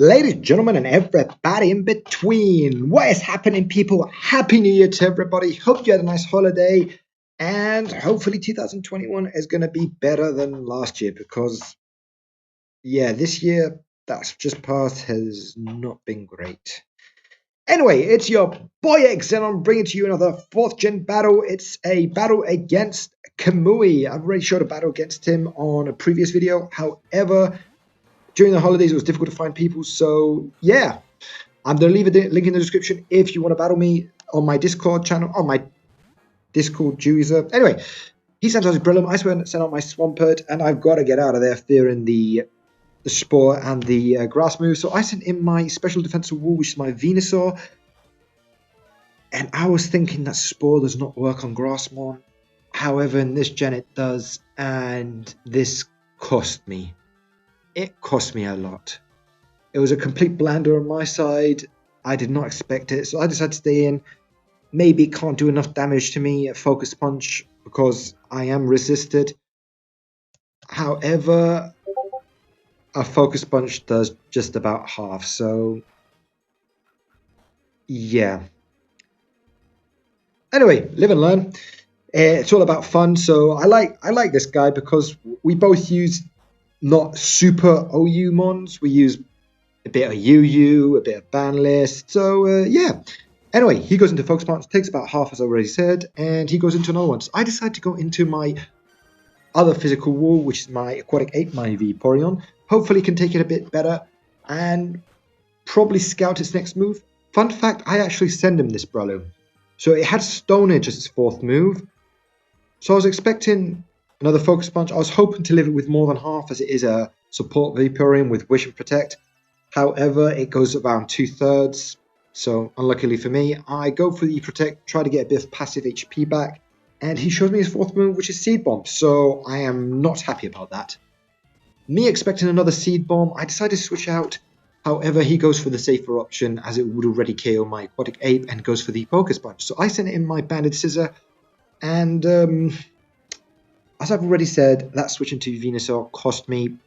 Ladies, gentlemen, and everybody in between, what is happening, people? Happy New Year to everybody. Hope you had a nice holiday, and hopefully 2021 is going to be better than last year because, yeah, this year that's just passed has not been great. Anyway, it's your boy xZenon bringing to you another 4th gen battle. It's a battle against Kamui. I've already showed a battle against him on a previous video. However, during the holidays, it was difficult to find people. So, yeah, I'm going to leave a link in the description if you want to battle me on my Discord channel, on my Discord user. Anyway, he sent out his Brilliant. I sent out my Swampert, and I've got to get out of there fearing the Spore and the Grass move. So I sent in my Special Defensive Wall, which is my Venusaur. And I was thinking that Spore does not work on Grassmon. However, in this gen it does, and this cost me. It cost me a lot. It was a complete blunder on my side. I did not expect it, so I decided to stay in. Maybe it can't do enough damage to me at Focus Punch because I am resisted. However, a Focus Punch does just about half, so yeah. Anyway, live and learn. It's all about fun, so I like this guy because we both use not super OU mons. We use a bit of UU, a bit of ban list. So, yeah. Anyway, he goes into Focus Punch, takes about half, as I already said, and he goes into another one. So I decide to go into my other physical wall, which is my Aquatic Ape, my Vaporeon. Hopefully can take it a bit better and probably scout its next move. Fun fact, I actually send him this Breloom. So it had Stone Edge as its 4th move. So I was expecting another Focus Punch. I was hoping to live it with more than half, as it is a support Vaporeon with Wish and Protect. However, it goes around 2/3. So unluckily for me, I go for the Protect, try to get a bit of passive HP back. And he shows me his 4th move, which is Seed Bomb. So I am not happy about that. Me expecting another Seed Bomb, I decided to switch out. However, he goes for the safer option, as it would already KO my Aquatic Ape, and goes for the Focus Punch. So I sent in my Banded Scissor. And as I've already said, that switch into Venusaur cost me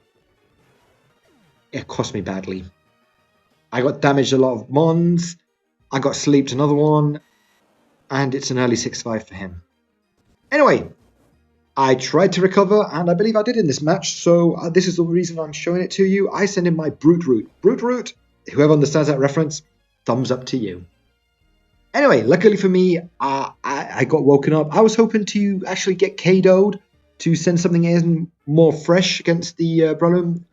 badly. I got damaged a lot of mons, I got sleeped another one, and it's an early 6-5 for him. Anyway, I tried to recover, and I believe I did in this match, so this is the reason I'm showing it to you. I send in my Brute Root. Brute Root, whoever understands that reference, thumbs up to you. Anyway, luckily for me, I got woken up. I was hoping to actually get KO'd to send something in more fresh against the Breloom,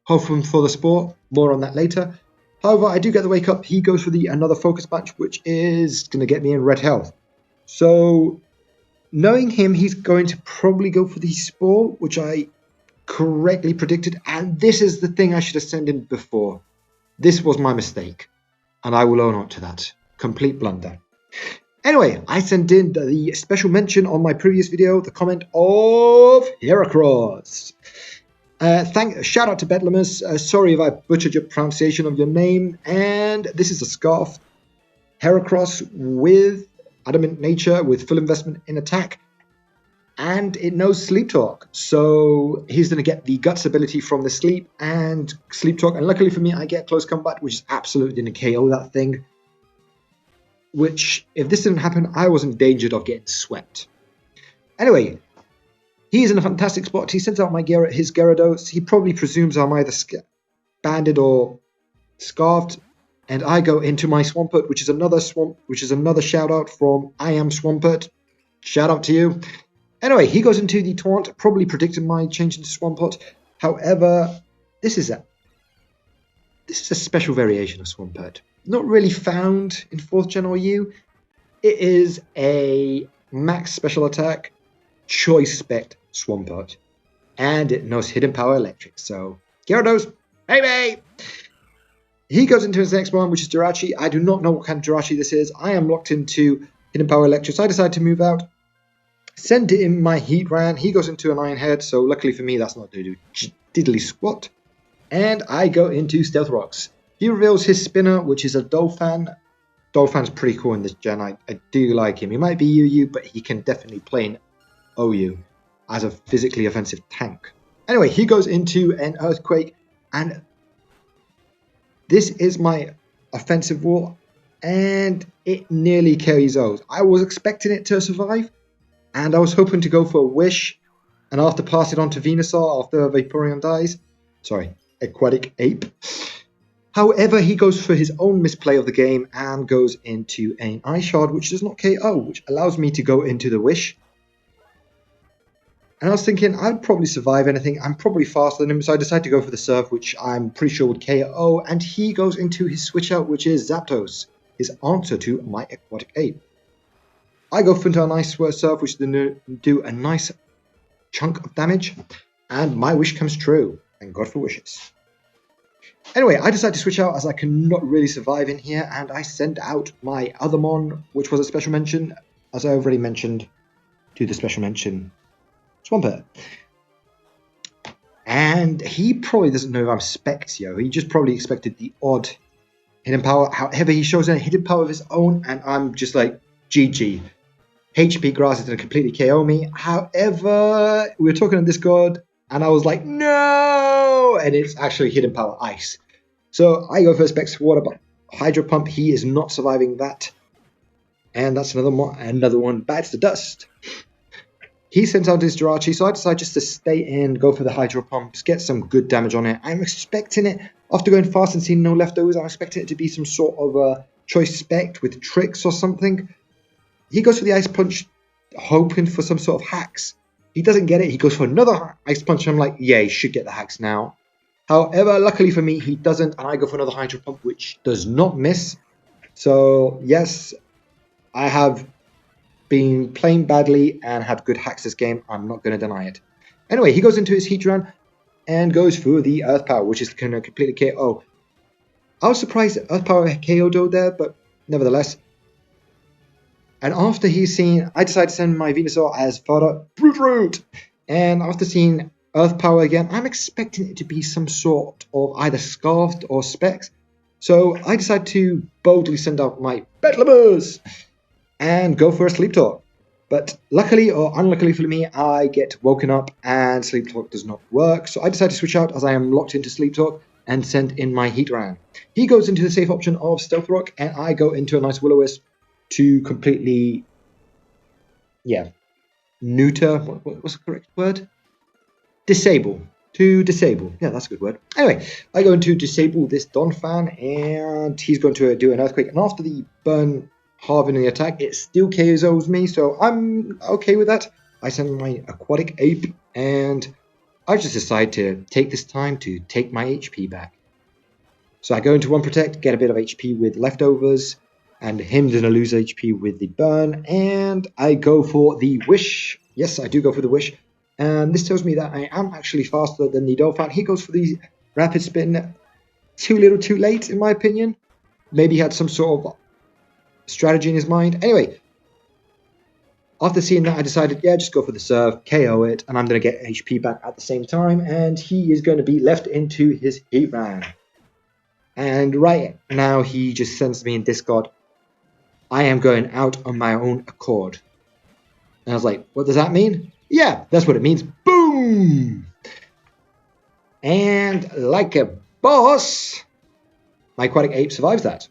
hoping for the Spore. More on that later. However, I do get the wake up. He goes for another Focus Punch, which is going to get me in red health. So, knowing him, he's going to probably go for the Spore, which I correctly predicted. And this is the thing I should have sent in before. This was my mistake, and I will own up to that. Complete blunder. Anyway, I sent in the special mention on my previous video, the comment of Heracross. Shout out to Bedlamers. Sorry if I butchered your pronunciation of your name. And this is a Scarf. Heracross with Adamant Nature, with full investment in attack. And it knows Sleep Talk. So he's going to get the Guts ability from the Sleep and Sleep Talk. And luckily for me, I get Close Combat, which is absolutely going to KO that thing. Which, if this didn't happen, I was endangered of getting swept. Anyway, he's in a fantastic spot. He sends out his Gyarados. He probably presumes I'm either banded or scarfed. And I go into my Swampert, which is another shout out from I Am Swampert. Shout out to you. Anyway, he goes into the Taunt, probably predicting my change into Swampert. However, this is a special variation of Swampert. Not really found in 4th gen OU. It is a max special attack, choice spec Swampert. And it knows Hidden Power Electric. So, Gyarados, baby! He goes into his next one, which is Jirachi. I do not know what kind of Jirachi this is. I am locked into Hidden Power Electric, so I decide to move out. Send it in my Heatran. He goes into an Iron Head, so luckily for me, that's not to do diddly squat. And I go into Stealth Rocks. He reveals his spinner, which is a Dolphin. Dolphin's pretty cool in this gen. I do like him. He might be UU, but he can definitely play in OU as a physically offensive tank. Anyway, he goes into an Earthquake, and This is my offensive wall, and it nearly KOs. I was expecting it to survive, and I was hoping to go for a wish, and after pass it on to Venusaur after Vaporeon dies. Sorry, Aquatic Ape. However, he goes for his own misplay of the game and goes into an Ice Shard, which does not KO, which allows me to go into the Wish. And I was thinking I'd probably survive anything. I'm probably faster than him, so I decided to go for the Surf, which I'm pretty sure would KO. And he goes into his switch out, which is Zapdos, his answer to my Aquatic Ape. I go for into a nice Surf, which is going to do a nice chunk of damage. And my wish comes true. Thank God for wishes. Anyway, I decided to switch out as I cannot really survive in here, and I sent out my other Mon, which was a special mention, as I already mentioned, to the special mention Swampert. And he probably doesn't know I'm Spectio. He just probably expected the odd hidden power. However, he shows a hidden power of his own, and I'm just like, GG. HP Grass is going to completely KO me. However, we were talking on Discord, and I was like, no! And it's actually hidden power Ice. So I go for Specs Water, but Hydro Pump, he is not surviving that. And that's another one bites the dust. He sends out his Jirachi, so I decide just to stay in, go for the Hydro Pumps, get some good damage on it. I'm expecting it, after going fast and seeing no leftovers, I'm expecting it to be some sort of a Choice Spect with tricks or something. He goes for the Ice Punch, hoping for some sort of hacks. He doesn't get it, he goes for another Ice Punch, and I'm like, yeah, he should get the hacks now. However, luckily for me, he doesn't, and I go for another Hydro Pump, which does not miss. So, yes, I have been playing badly and had good hacks this game. I'm not going to deny it. Anyway, he goes into his Heatran and goes for the Earth Power, which is going to completely KO. I was surprised that Earth Power KO'd there, but nevertheless. And after he's seen, I decided to send my Venusaur as fodder, Brute Root. And after seeing Earth Power again, I'm expecting it to be some sort of either Scarfed or Specs. So I decided to boldly send out my Betlabers and go for a Sleep Talk. But luckily or unluckily for me, I get woken up and Sleep Talk does not work. So I decided to switch out as I am locked into Sleep Talk and send in my Heatran. He goes into the safe option of Stealth Rock, and I go into a nice Will-O-Wisp to completely, neuter. What's the correct word? Disable. To disable. Yeah, that's a good word. Anyway, I go into disable this Donphan, and he's going to do an Earthquake. And after the burn halving the attack, it still KOs me, so I'm okay with that. I send my Aquatic Ape, and I just decide to take this time to take my HP back. So I go into one Protect, get a bit of HP with leftovers, and him going to lose HP with the burn, and I go for the Wish. Yes, I do go for the Wish. And this tells me that I am actually faster than the Dolphin. He goes for the Rapid Spin. Too little, too late, in my opinion. Maybe he had some sort of strategy in his mind. Anyway, after seeing that, I decided, just go for the Surf, KO it, and I'm going to get HP back at the same time. And he is going to be left into his Heatran. And right now, he just sends me in Discord, I am going out on my own accord. And I was like, what does that mean? Yeah, that's what it means. Boom! And like a boss, my Aquatic Ape survives that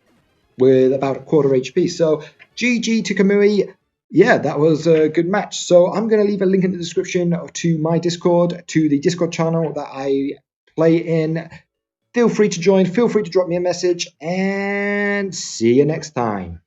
with about a quarter HP. So GG to Kamui. Yeah, that was a good match. So I'm going to leave a link in the description to my Discord, to the Discord channel that I play in. Feel free to join. Feel free to drop me a message. And see you next time.